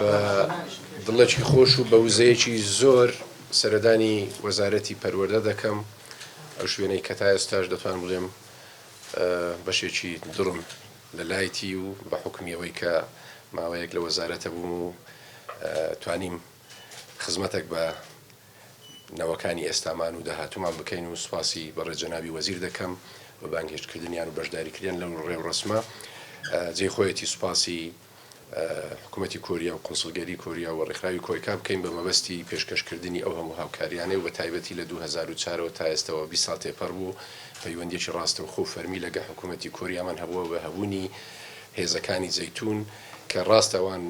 بە دڵێکی خۆش و بە وزەیەکی زۆر سەردانی وەزارەتی پەروەردە دەکەم ئەو شوێنەی کە تا ئێستاش دەتوان بڵێم بەشێکی دڵم لە لایەتی و بە حکمیەوەی کە ماوەیەک لە وەزارەتە بووم و توانیم خزمەتێک بە نەوەکانی ئێستامان و داهاتوومان بکەین و سوپاسی بەڕێ جەنابی وەزیر دەکەم بە بانگهێشتکردنیان و بەشداریکردیان لەو ڕێوڕسمە جێی خۆیەتی سوپاسی حکوومەتی کوریا و قونسڵگەری کوریا و ڕێکخراوی کۆیکا بکەین بە مەبەستی پێشکەشکردنی ئەو هەموو هاوکاریانەی و بە تایبەتی لە 2004ەوە تا ئێستەوە 20 ساڵ تێپەڕ بوو پەیوەندیێکی ڕاستە و خۆ فەرمی لەگە حکوومەتی کوریامان هەبووە بە هەبوونی هێزەکانی زەیتون کە ڕاستەوان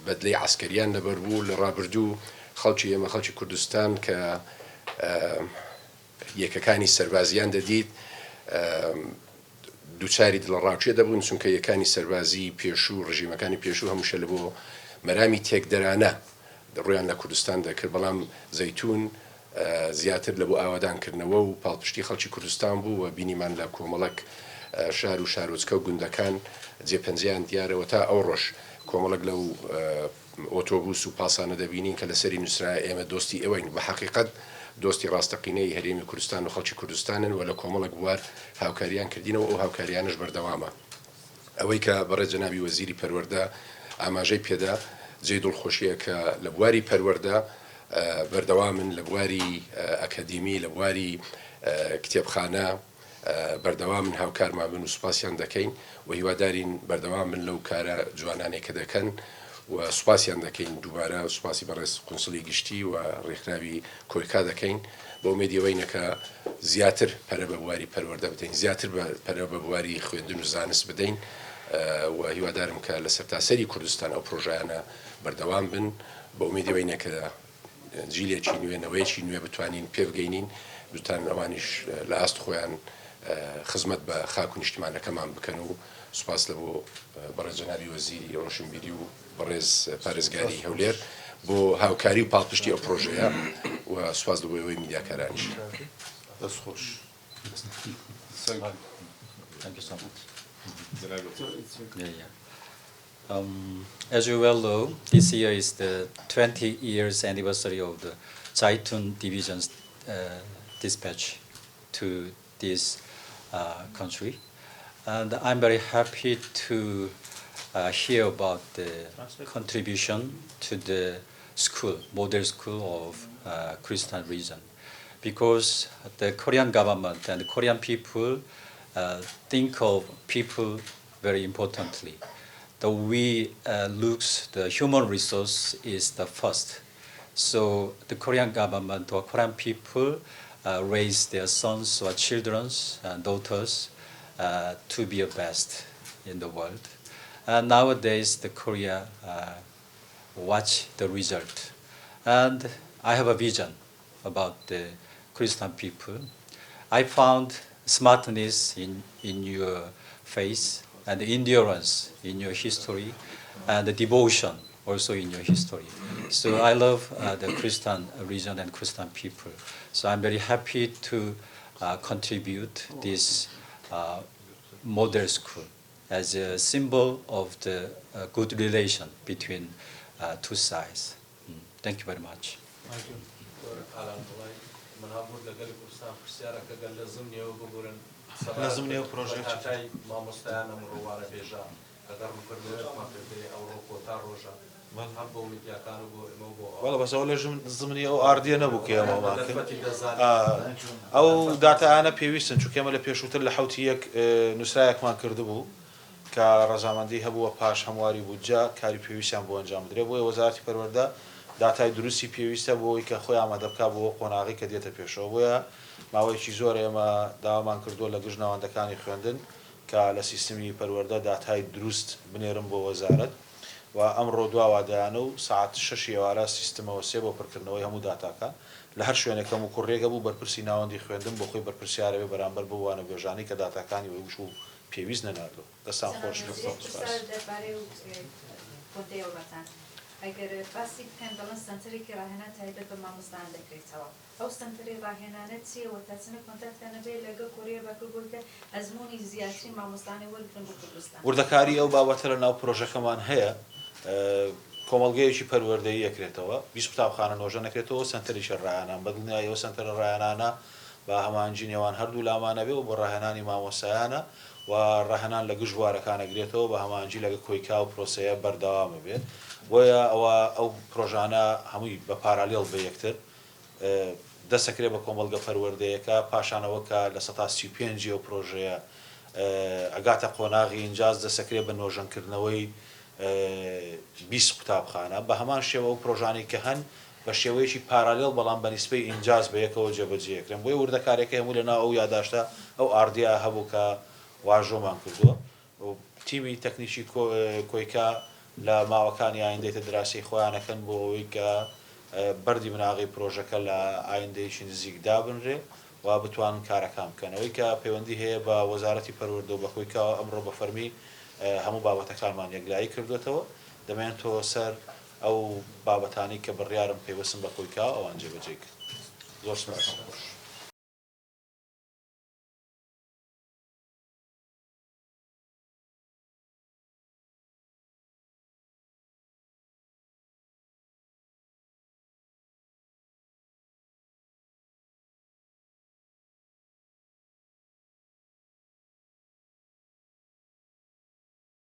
بەدلەی عسکەریان لەبەر بوو لە ڕابردوو خەڵکی ئێمە خەڵکی کوردستان کە یەکەکانی سەربازیان دەدیت دووچاری دڵڕاوچێ دەبوون چونکە یەکانی سەربازی پێشوو ڕژیمەکانی پێشوو هەمووشە لە بۆ مەرامی تێکدەرانە ڕویان لە کوردستان دەکرد بەڵام زەیتون زیاتر لە بۆ ئاوادانکردنەوە و پاڵپشتی خەڵکی کوردستان بوو و بینیمان لە کۆمەڵک شار و شارۆچکە و گوندەکان جێپەنجیان دیارەوە تا ئەو ڕۆژ کۆمەڵک لەو ئۆتۆبوس و پاسانە دەبینین کە لەسەری نووسرای ئێمە دۆستی ئێوەین بە حەقیقەت دۆستی ڕاستەقینەی هەرێمی کوردستان و خەڵکی کوردستانن و لە کۆمەڵک بوار هاوکاریان کردینەوە ئەو هاوکاریانش بەردەوامە ئەوەی کە بەڕێ جەنابی وەزیری پەروەردە ئاماژەی پێدا جێی دڵخۆشیە کە لە بواری پەروەردە بەردەوامن لە بواری ئەکەدیمی لە بواری کتێبخانە بەردەوامن هاوکارمان بن و سوپاسیان دەکەین و هیوادارین بەردەوام من لەو کارە جوانانێک کە دەکەن و سوپاسیان دەکەین دووبارە سوپاسی بەڕێز قونسڵی گشتی و ڕێکخراوی کۆیکا دەکەین بۆ ئومێدیەوەینەکە زیاتر پەرە بە بواری پەروەردە بدەین زیاتر پەرە بە بواری خوێندن و زانست بدەین و هیوادارم کە لە سەرتاسەری کوردستان ئەو پرۆژەیانە بەردەوام بن بە ئومێدیەوەینەکە جیلێکی نوێنەوەیەکی نوێ بتوانین پێ بگەینین دوتان ئەوانیش لە ئاست خۆیان خزمەت بە خاک و نیشتیمانەکەمان بکەن و سوپاس لە بۆ بەڕێز جەنابی وەزیری ڕۆشنبیری و بەڕێز پارێزگاری هەولێر بۆ هاوکاری و پاڵپشتی ئەو پرۆژەیە و سوپاس لە بۆ ئەوەی میدیاکارانیش دەست خۆش. As you well know, this year is the 20 years anniversary of the Zaitun Division's dispatch to this country. And I'm very happy to hear about the contribution to the school, model school of Christian region. Because the Korean government and the Korean people think of people very importantly. The we looks the human resource is the first. So the Korean government or Korean people raise their sons or children and daughters to be the best in the world. And nowadays the Korea watch the result. And I have a vision about the Christian people. I found smartness in your face and endurance in your history and the devotion also in your history. So I love the Christian region and Christian people. So I'm very happy to contribute this model school as a symbol of the good relation between two sides. Thank you very much. لازم پروژه والله بس أول زمني أو أردية نبوك يا ماما أو داتا أنا بيويسن شو كمل بيشوتر لحوتيك نسرايك ما كردبو كرزامندي هبوا باش همواري بوجا كاري بيويسان بو أنجام دربو وزارتي پرورده داتای دروستی پێویستە بۆی کە خۆی ئامادە بکات بۆ قۆناغی کە دێتە پێشەوە بۆیە ماوەیەکی زۆر ئێمە داوامان کردووە لە گژ ناوەندەکانی خوێندن کە لە سیستمی پەروەردە داتای دروست بنێرم بۆ وەزارەت و ئەمڕۆ دواوادایانە و ساعت 6 ئێوارە سیستمەوە سێ بۆ پڕکردنەوەی هەموو داتاکە لە هەر شوێنێکەم و کوڕێگە بوو بەرپرسی ناوەندی خوێندن بۆ خۆی بەرپرسیارەوێ بەرامبەر بوانە بێژانی کە داتاکانی وەگوش و پێویست نەناردوو دەستان خۆش ئەگەر باسی بکەن دەڵێن سنتەرێکی ڕاهێنان تایبەت بە مامۆستایان دەکرێتەوە ئەو سنتەری ڕاهێنانە چیەوە تا چنە کۆنتاکتانە بێ لەگەڵ کۆریا باکوور بۆی کە ئەزموونی زیاتری مامۆستانی وەرگرن بۆ کوردستان وردەکاری ئەو بابەتە لە ناو پرۆژەکەمان هەیە کۆمەڵگەیەکی پەروەردەیی یەکرێتەوە 20 قوتابخانە نۆژە نەکرێتەوە سنتەری ڕایانان بەدڵنیایەوە سنتەرە ڕایانانە بە هەمانجی نێوان هەردوو لامانە بێ و بۆ ڕاهێنانی مامۆسایانە و ڕاهێنان لە گژوارەکانەگرێتەوە بە هەمانجی لەگە کۆیکا و پرۆسەیە بەردەوامە بێت بۆیە ئەوە ئەو پرۆژانە هەمووی بە پارالێڵ بە یەکتر دەسەکرێت بە کۆمەڵگە پەروەردەیەەکە پاشانەوە کە لە 35 ئەو پرۆژەیە ئەگاتە قۆناغی ئینجاز دەسەکرێت بە نۆژەنکردنەوەی 20 قوتابخانە بە هەمان شێوە و پرۆژانی کە هەن بە شێوەیەکی پارالێڵ بەڵام بە نیسبەی ئینجاز بە یەکەوە جێبەجێکرێن بۆی وردەکارێکە هەموو لەناو ئەو یاداشتا ئەو ئاردیا هەبوو کە واژۆمان کردووە تیمی تەکنیکی کۆیکا لە ماوەکانی ئایندەی دراسی خۆیانەکەن بۆ ئەوەی کە بەردی مناغی پرۆژەکە لە ئایندەیەکی نزیکدا بنرێ و بتوانن کارەکان بکەنەوەی کە پەیوەندی هەیە بە وەزارەتی پەروەردە و بە خۆیکەوە ئەمڕۆ بە فەرمی هەموو بابەتەکانمان یەکلایی کردوێتەوە دەمێنێتەوە سەر ئەو بابەتانی کە بڕیارم پێوەستم بە خۆیکەوە ئەوان جێبەجێ کرد. زۆر سپاس.